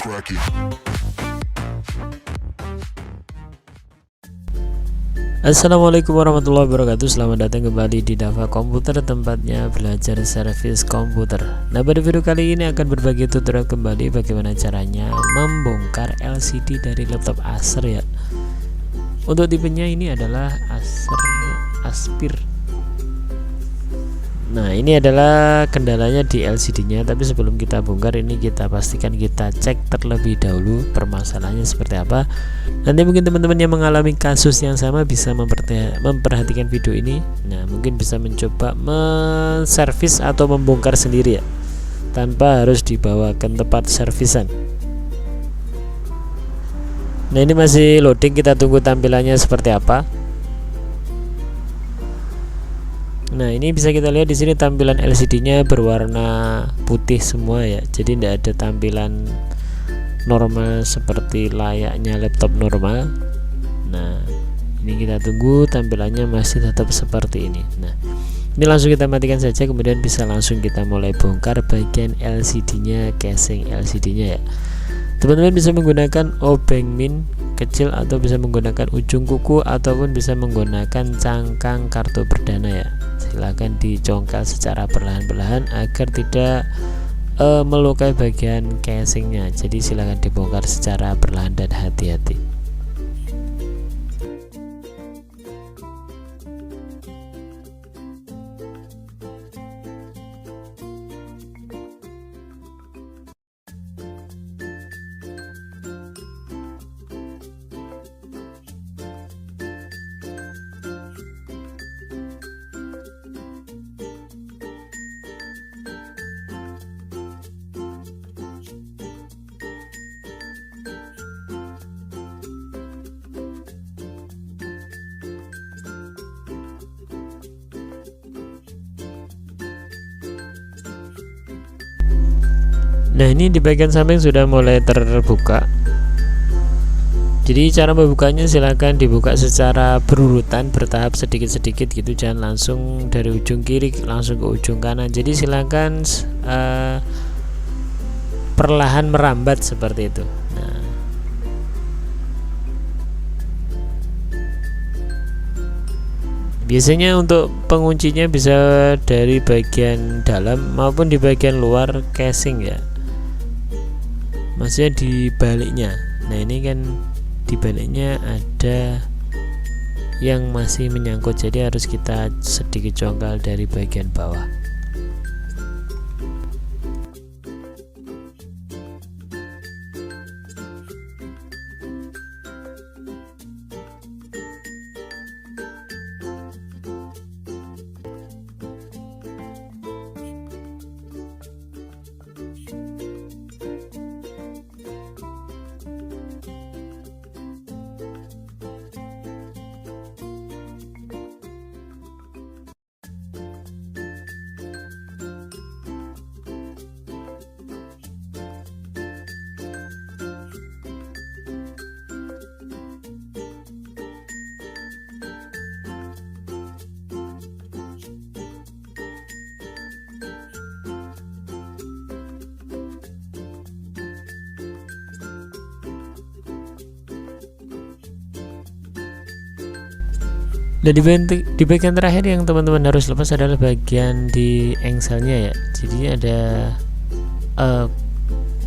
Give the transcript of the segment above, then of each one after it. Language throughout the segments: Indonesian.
crack it. Assalamualaikum warahmatullahi wabarakatuh. Selamat datang kembali di Dava Komputer, tempatnya belajar servis komputer. Nah, pada video kali ini akan berbagi tutorial kembali bagaimana caranya membongkar LCD dari laptop Acer ya. Untuk tipenya ini adalah Acer Aspire. Nah, ini adalah kendalanya di LCD-nya, tapi sebelum kita bongkar ini kita pastikan kita cek terlebih dahulu permasalahannya seperti apa. Nanti mungkin teman-teman yang mengalami kasus yang sama bisa memperhatikan video ini. Nah, mungkin bisa mencoba menservis atau membongkar sendiri ya, tanpa harus dibawa ke tempat servisan. Nah, ini masih loading, kita tunggu tampilannya seperti apa. Nah, ini bisa kita lihat di sini tampilan LCD-nya berwarna putih semua ya. Jadi tidak ada tampilan normal seperti layaknya laptop normal. Nah, ini kita tunggu tampilannya masih tetap seperti ini. Nah, ini langsung kita matikan saja, kemudian bisa langsung kita mulai bongkar bagian LCD-nya, casing LCD-nya ya. Teman-teman bisa menggunakan obeng min kecil atau bisa menggunakan ujung kuku ataupun bisa menggunakan cangkang kartu perdana ya. Silahkan dicongkel secara perlahan-lahan agar tidak melukai bagian casingnya. Jadi silahkan dibongkar secara perlahan dan hati-hati. Nah, ini di bagian samping sudah mulai terbuka. Jadi cara membukanya silahkan dibuka secara berurutan, bertahap sedikit-sedikit gitu, jangan langsung dari ujung kiri langsung ke ujung kanan. Jadi silahkan perlahan merambat seperti itu. Nah, biasanya untuk penguncinya bisa dari bagian dalam maupun di bagian luar casing ya. Maksudnya di baliknya. Nah, ini kan di baliknya ada yang masih menyangkut, jadi harus kita sedikit congkel dari bagian bawah. Dan di bagian terakhir yang teman-teman harus lepas adalah bagian di engselnya ya. Jadi ada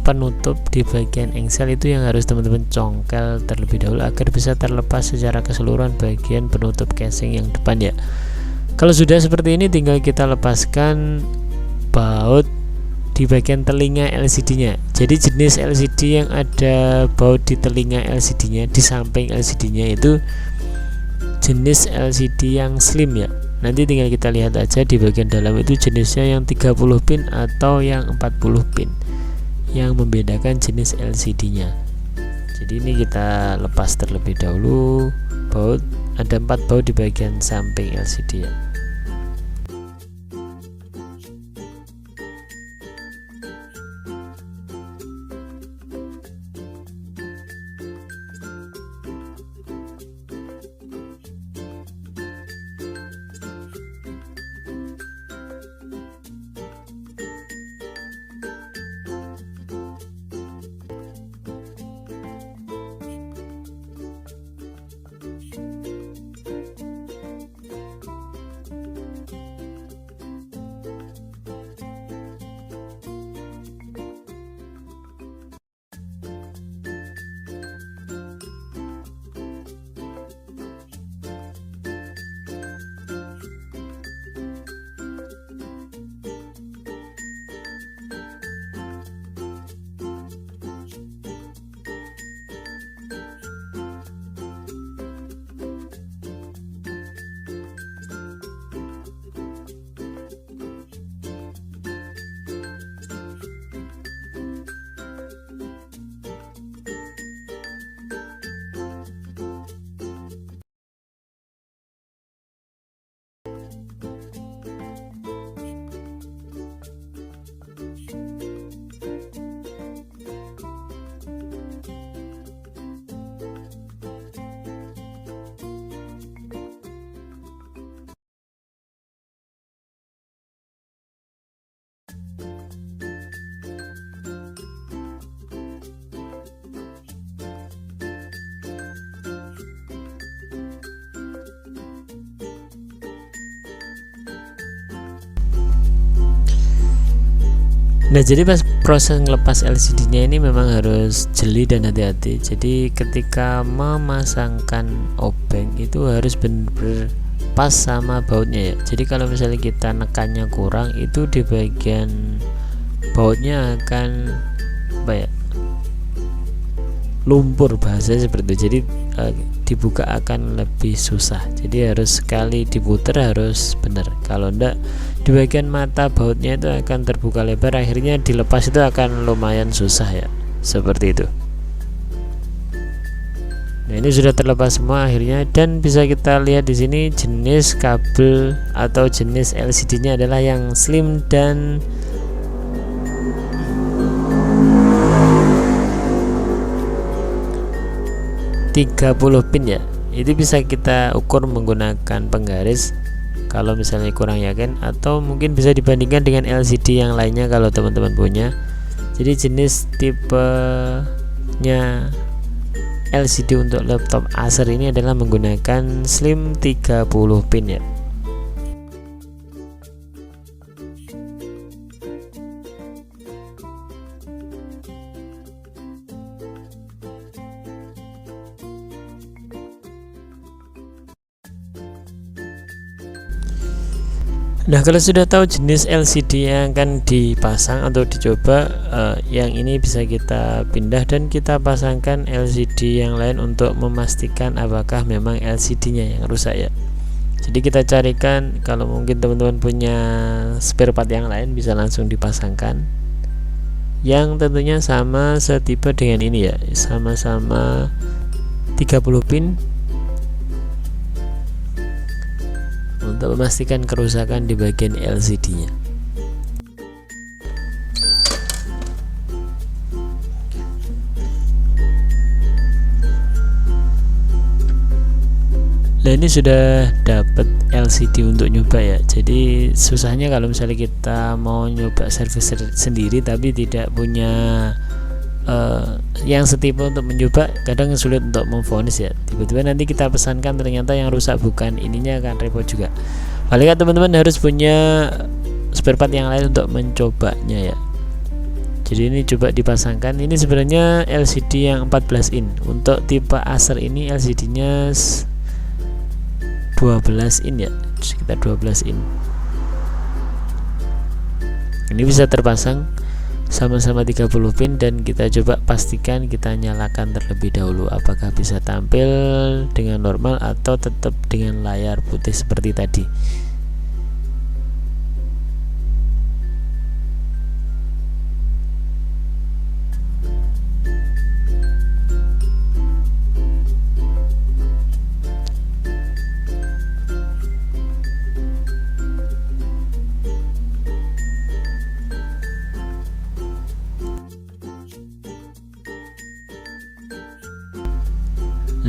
penutup di bagian engsel itu yang harus teman-teman congkel terlebih dahulu agar bisa terlepas secara keseluruhan bagian penutup casing yang depan ya. Kalau sudah seperti ini tinggal kita lepaskan baut di bagian telinga LCD-nya. Jadi jenis LCD yang ada baut di telinga LCD-nya, di samping LCD-nya itu jenis LCD yang slim ya. Nanti tinggal kita lihat aja di bagian dalam itu jenisnya yang 30 pin atau yang 40 pin yang membedakan jenis LCD-nya. Jadi ini kita lepas terlebih dahulu baut. Ada 4 baut di bagian samping LCD ya. Nah, jadi pas proses ngelepas LCD-nya ini memang harus jeli dan hati-hati. Jadi ketika memasangkan obeng itu harus benar-benar pas sama bautnya ya. Jadi kalau misalnya kita nekannya kurang, itu di bagian bautnya akan apa ya, lumpur bahasanya seperti itu. Jadi dibuka akan lebih susah. Jadi harus sekali diputer harus benar. Kalau enggak, di bagian mata bautnya itu akan terbuka lebar, akhirnya dilepas itu akan lumayan susah ya, seperti itu. Nah, ini sudah terlepas semua akhirnya, dan bisa kita lihat di sini jenis kabel atau jenis LCD-nya adalah yang slim dan (30 pin ya. Itu bisa kita ukur menggunakan penggaris kalau misalnya kurang yakin, atau mungkin bisa dibandingkan dengan LCD yang lainnya kalau teman-teman punya. Jadi jenis tipenya LCD untuk laptop Acer ini adalah menggunakan slim 30 pin ya. Nah, kalau sudah tahu jenis LCD yang akan dipasang atau dicoba, yang ini bisa kita pindah dan kita pasangkan LCD yang lain untuk memastikan apakah memang LCD-nya yang rusak ya. Jadi kita carikan, kalau mungkin teman-teman punya spare part yang lain bisa langsung dipasangkan, yang tentunya sama setipe dengan ini ya, sama-sama 30 pin, untuk memastikan kerusakan di bagian LCD-nya. Nah, ini sudah dapat LCD untuk nyoba ya. Jadi susahnya kalau misalnya kita mau nyoba servis sendiri tapi tidak punya yang setipe untuk mencoba, kadang sulit untuk memvonis ya. Tiba-tiba nanti kita pesankan ternyata yang rusak bukan ininya, akan repot juga. Paling kan teman-teman harus punya spare part yang lain untuk mencobanya ya. Jadi ini coba dipasangkan. Ini sebenarnya LCD yang 14 in. Untuk tipe Acer ini LCD-nya 12 in ya, sekitar 12 in. Ini bisa terpasang sama-sama 30 pin, dan kita coba pastikan kita nyalakan terlebih dahulu apakah bisa tampil dengan normal atau tetap dengan layar putih seperti tadi.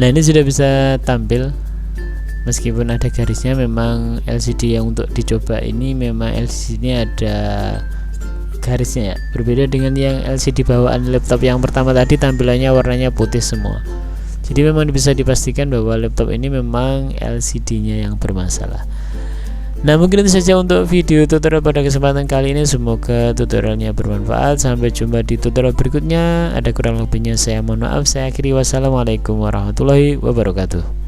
Nah, ini sudah bisa tampil meskipun ada garisnya. Memang LCD yang untuk dicoba ini memang LCD-nya ada garisnya ya, berbeda dengan yang LCD bawaan laptop yang pertama tadi, tampilannya warnanya putih semua. Jadi memang bisa dipastikan bahwa laptop ini memang LCD-nya yang bermasalah. Nah, mungkin itu saja untuk video tutorial pada kesempatan kali ini. Semoga tutorialnya bermanfaat. Sampai jumpa di tutorial berikutnya. Ada kurang lebihnya saya mohon maaf. Saya akhiri, wassalamualaikum warahmatullahi wabarakatuh.